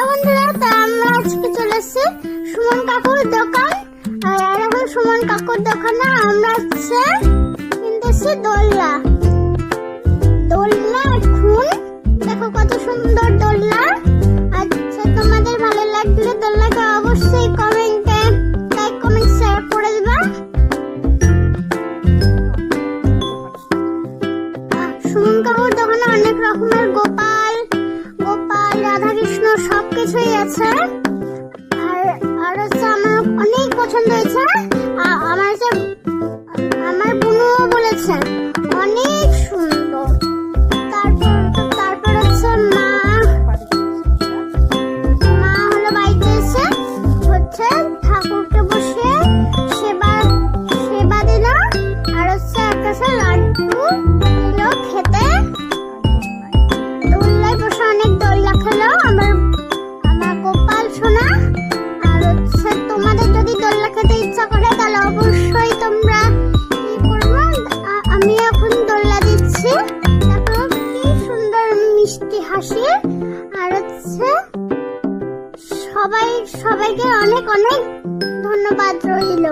বন্ধুরা, তা আমরা আজকে চলে এসেছি সুমন কাকুর দোকান। আর এখন সুমন কাকুর দোকানে আমরা কিনতেছি দোলনা। এখন দেখো কত সুন্দর দোলনা। আচ্ছা, তোমাদের ভালো লাগলে দোলনাকে অবশ্যই কমেন্টে লাইক কমেন্ট শেয়ার করে দিবা। সুমন কাকুর দোকানে অনেক রকমের গোপাল রাধাকৃষ্ণ সবকিছুই আছে। আর হচ্ছে আমার অনেক পছন্দ হয়েছে। আমার বোনও বলেছে অনেক সুন্দর। তারপর হচ্ছে মা হলো বাড়িতে এসে ঠাকুরকে বসে সেবা দিল। আর হচ্ছে একটা লাড্ডু দিল খেতে। দোলনায় বসে অনেক দোলনা খেলো আমার গোপাল সোনা। আর হচ্ছে তোমাদের যদি দোলনা খেতে ইচ্ছা করে তাহলে অবশ্যই তোমরা কি করবে, আমি এখন দোলনা দিচ্ছি। তারপর কি সুন্দর মিষ্টি হাসি। আর হচ্ছে সবাইকে অনেক অনেক ধন্যবাদ রইল।